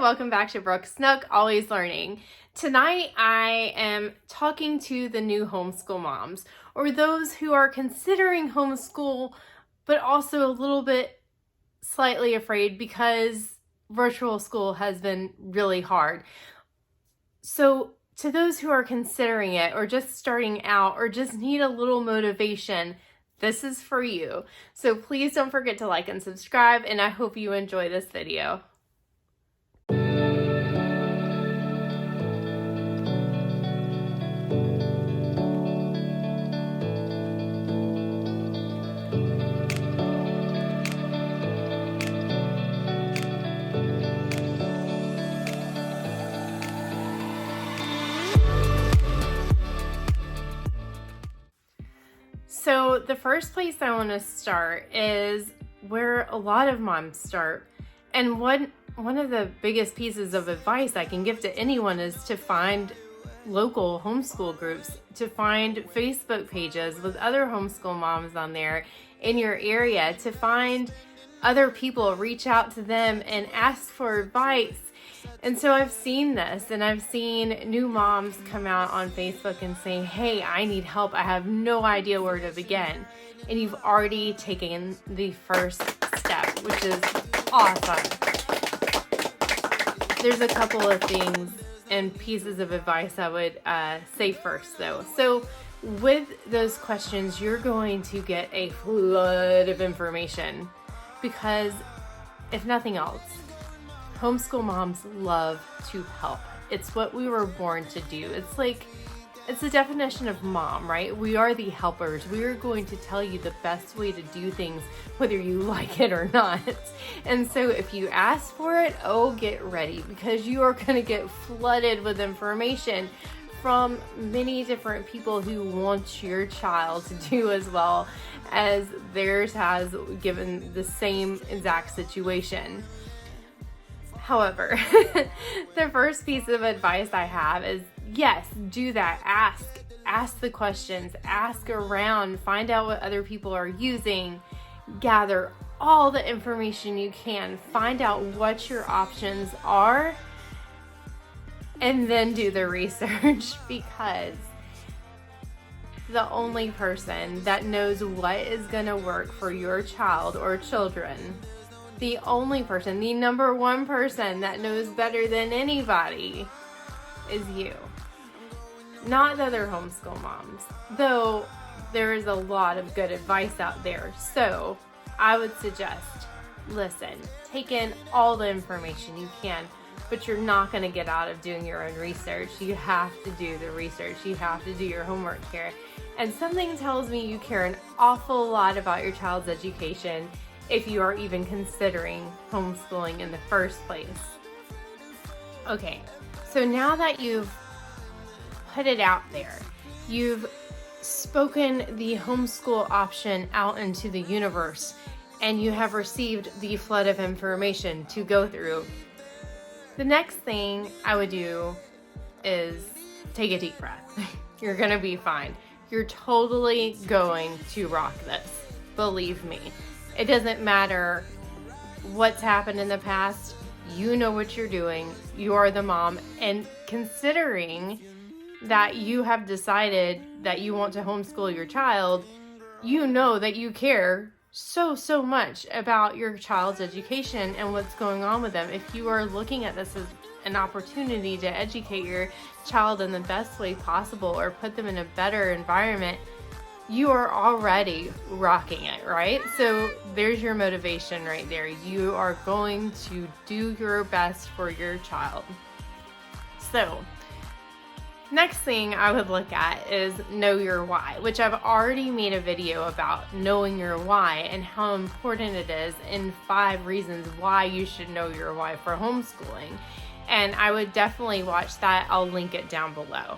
welcome back to Brooke Snook, Always Learning. Tonight I am talking to the new homeschool moms, or those who are considering homeschool, but also a little bit slightly afraid because virtual school has been really hard. So to those who are considering it, or just starting out, or just need a little motivation, this is for you. So please don't forget to like and subscribe, and I hope you enjoy this video. So the first place I want to start is where a lot of moms start. And one of the biggest pieces of advice I can give to anyone is to find local homeschool groups, to find Facebook pages with other homeschool moms on there in your area, to find other people, reach out to them and ask for advice. And so I've seen this, and I've seen new moms come out on Facebook and say, hey, I need help. I have no idea where to begin. And you've already taken the first step, which is awesome. There's a couple of things and pieces of advice I would say first, though. So with those questions, you're going to get a flood of information because, if nothing else, homeschool moms love to help. It's what we were born to do. It's the definition of mom, right? We are the helpers. We are going to tell you the best way to do things, whether you like it or not. And so if you ask for it, get ready, because you are going to get flooded with information from many different people who want your child to do as well as theirs has, given the same exact situation. However, the first piece of advice I have is, yes, do that. Ask the questions, ask around, find out what other people are using, gather all the information you can, find out what your options are, and then do the research, because the only person that knows what is going to work for your child or children, the only person, the number one person that knows better than anybody is you. Not the other homeschool moms, though there is a lot of good advice out there. So I would suggest, listen, take in all the information you can, but you're not going to get out of doing your own research. You have to do the research. You have to do your homework here. And something tells me you care an awful lot about your child's education if you are even considering homeschooling in the first place. Okay, so now that you've put it out there, you've spoken the homeschool option out into the universe, and you have received the flood of information to go through, the next thing I would do is take a deep breath. You're gonna be fine. You're totally going to rock this. Believe me. It doesn't matter what's happened in the past. You know what you're doing. You are the mom. And considering that you have decided that you want to homeschool your child, you know that you care so much about your child's education and what's going on with them. If you are looking at this as an opportunity to educate your child in the best way possible, or put them in a better environment, you are already rocking it, right? So there's your motivation right there. You are going to do your best for your child. So next thing I would look at is know your why, which I've already made a video about knowing your why and how important it is in 5 reasons why you should know your why for homeschooling. And I would definitely watch that. I'll link it down below.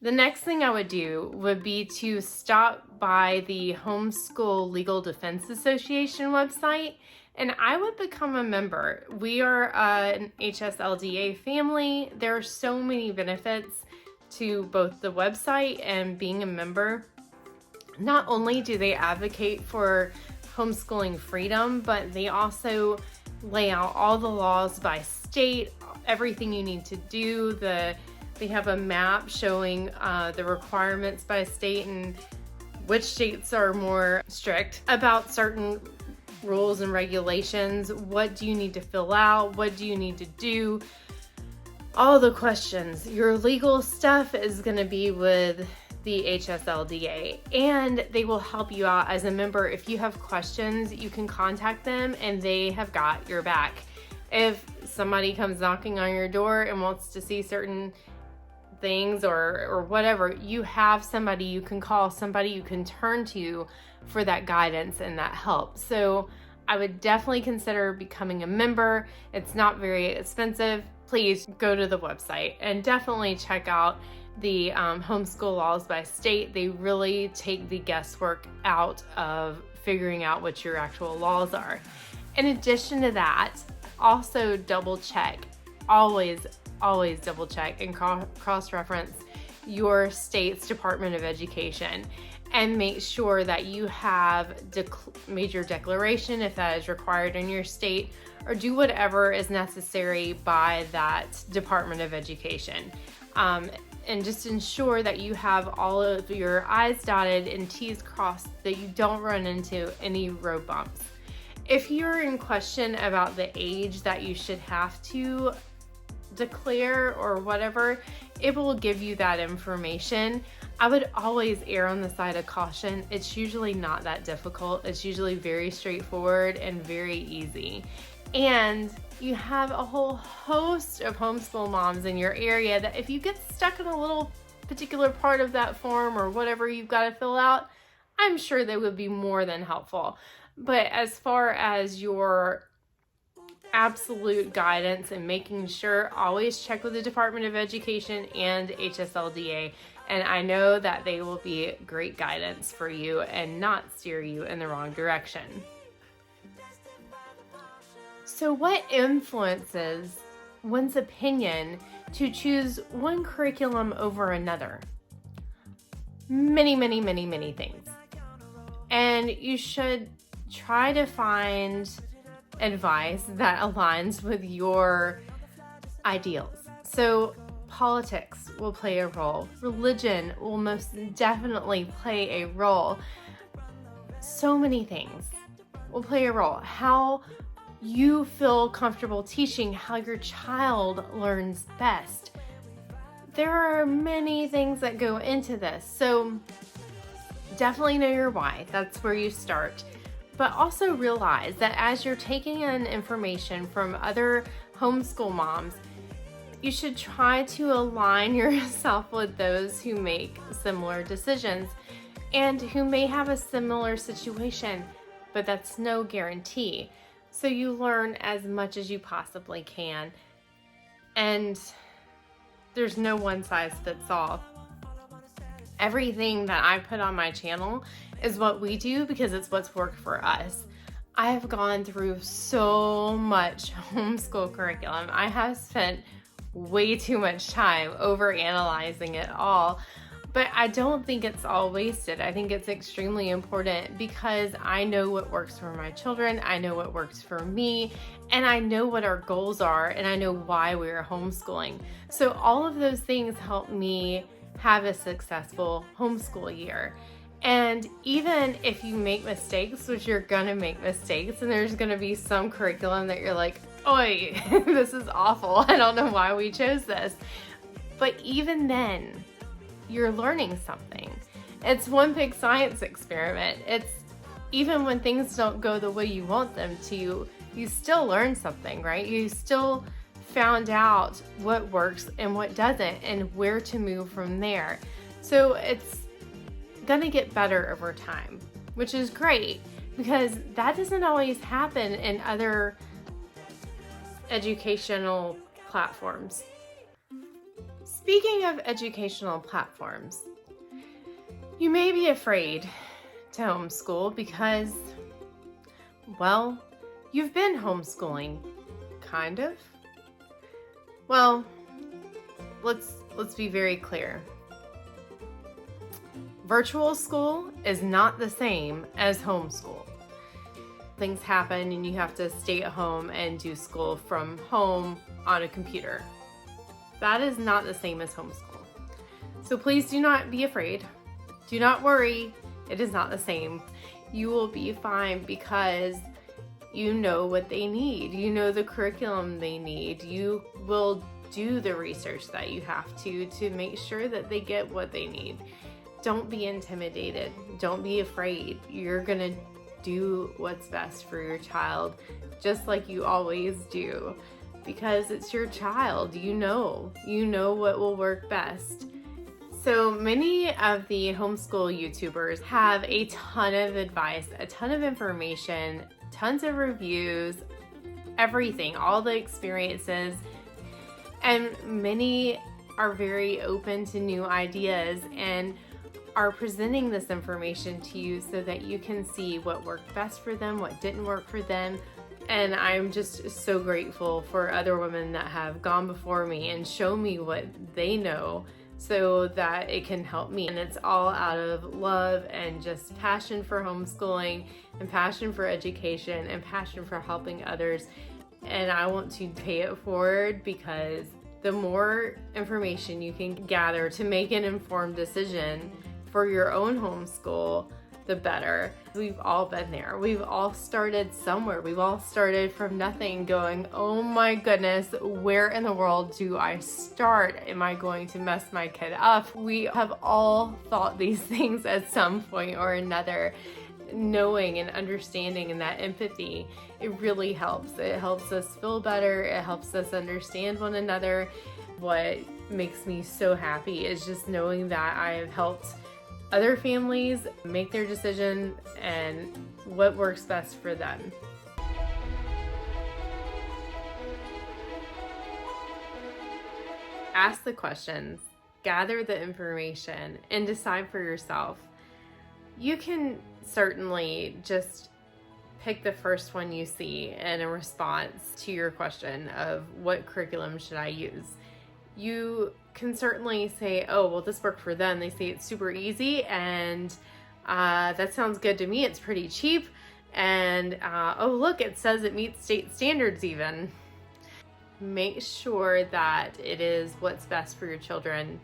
The next thing I would do would be to stop by the Homeschool Legal Defense Association website, and I would become a member. We are an HSLDA family. There are so many benefits to both the website and being a member. Not only do they advocate for homeschooling freedom, but they also lay out all the laws by state, everything you need to do. They have a map showing the requirements by state and which states are more strict about certain rules and regulations. What do you need to fill out? What do you need to do? All the questions. Your legal stuff is going to be with the HSLDA, and they will help you out as a member. If you have questions, you can contact them and they have got your back. If somebody comes knocking on your door and wants to see certain things or whatever, you have somebody you can call, somebody you can turn to for that guidance and that help. So I would definitely consider becoming a member. It's not very expensive. Please go to the website and definitely check out the homeschool laws by state. They really take the guesswork out of figuring out what your actual laws are. In addition to that, also double check, always double check and cross-reference your state's Department of Education and make sure that you have major declaration if that is required in your state, or do whatever is necessary by that Department of Education. And just ensure that you have all of your I's dotted and T's crossed, that you don't run into any road bumps. If you're in question about the age that you should have to declare or whatever, it will give you that information. I would always err on the side of caution. It's usually not that difficult. It's usually very straightforward and very easy. And you have a whole host of homeschool moms in your area that if you get stuck in a little particular part of that form or whatever you've got to fill out, I'm sure they would be more than helpful. But as far as your absolute guidance and making sure, always check with the Department of Education and HSLDA. And I know that they will be great guidance for you and not steer you in the wrong direction. So what influences one's opinion to choose one curriculum over another? Many things. And you should try to find advice that aligns with your ideals. So politics will play a role. Religion will most definitely play a role. So many things will play a role. How you feel comfortable teaching, how your child learns best. There are many things that go into this. So definitely know your why. That's where you start. But also realize that as you're taking in information from other homeschool moms, you should try to align yourself with those who make similar decisions and who may have a similar situation, but that's no guarantee. So you learn as much as you possibly can. And there's no one size fits all. Everything that I put on my channel is what we do because it's what's worked for us. I have gone through so much homeschool curriculum. I have spent way too much time over analyzing it all, but I don't think it's all wasted. I think it's extremely important because I know what works for my children, I know what works for me, and I know what our goals are, and I know why we're homeschooling. So all of those things help me have a successful homeschool year. And even if you make mistakes, which you're gonna make mistakes, and there's gonna be some curriculum that you're like, oi, this is awful, I don't know why we chose this. But even then, you're learning something. It's one big science experiment. It's even when things don't go the way you want them to, you still learn something, right? You still found out what works and what doesn't and where to move from there. So it's gonna get better over time, which is great because that doesn't always happen in other educational platforms. Speaking of educational platforms, you may be afraid to homeschool because, well, you've been homeschooling, kind of. Well, let's be very clear. Virtual school is not the same as homeschool. things happen and you have to stay at home and do school from home on a computer. That is not the same as homeschool. So please do not be afraid. Do not worry. It is not the same. You will be fine because you know what they need. You know the curriculum they need. You will do the research that you have to make sure that they get what they need. Don't be intimidated. Don't be afraid. You're gonna do what's best for your child, just like you always do, because it's your child. You know what will work best. So many of the homeschool YouTubers have a ton of advice, a ton of information, tons of reviews, everything, all the experiences, and many are very open to new ideas and are presenting this information to you so that you can see what worked best for them, what didn't work for them. And I'm just so grateful for other women that have gone before me and show me what they know so that it can help me. And it's all out of love and just passion for homeschooling and passion for education and passion for helping others. And I want to pay it forward, because the more information you can gather to make an informed decision for your own homeschool, the better. We've all been there. We've all started somewhere. We've all started from nothing going, oh my goodness, where in the world do I start? Am I going to mess my kid up? We have all thought these things at some point or another. Knowing and understanding and that empathy, it really helps. It helps us feel better. It helps us understand one another. What makes me so happy is just knowing that I have helped other families make their decision and what works best for them. Ask the questions, gather the information, and decide for yourself. You can certainly just pick the first one you see in a response to your question of what curriculum should I use. You can certainly say, oh, well, this worked for them. They say it's super easy, and that sounds good to me. It's pretty cheap. And oh, look, it says it meets state standards even. Make sure that it is what's best for your children.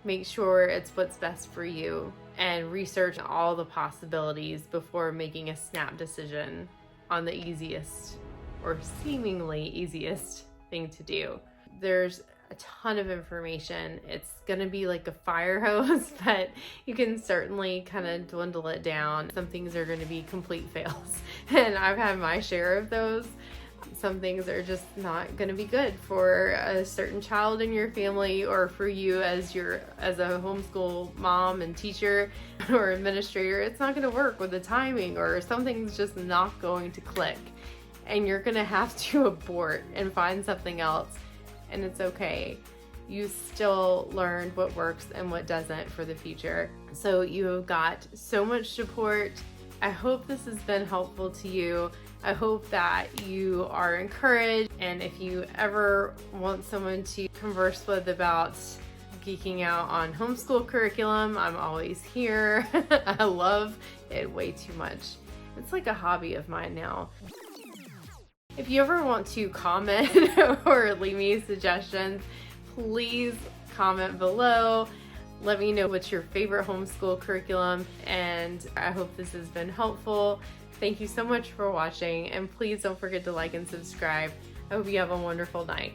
Make sure it's what's best for you, and research all the possibilities before making a snap decision on the easiest or seemingly easiest thing to do. There's a ton of information. It's gonna be like a fire hose, but you can certainly kind of dwindle it down. Some things are gonna be complete fails, and I've had my share of those. Some things are just not gonna be good for a certain child in your family, or for you as a homeschool mom and teacher or administrator. It's not gonna work with the timing, or something's just not going to click, and you're gonna have to abort and find something else. And it's okay. You still learned what works and what doesn't for the future. So you've got so much support. I hope this has been helpful to you. I hope that you are encouraged. And if you ever want someone to converse with about geeking out on homeschool curriculum, I'm always here. I love it way too much. It's like a hobby of mine now. If you ever want to comment or leave me suggestions, please comment below. Let me know what's your favorite homeschool curriculum, and I hope this has been helpful. Thank you so much for watching, and please don't forget to like and subscribe. I hope you have a wonderful night.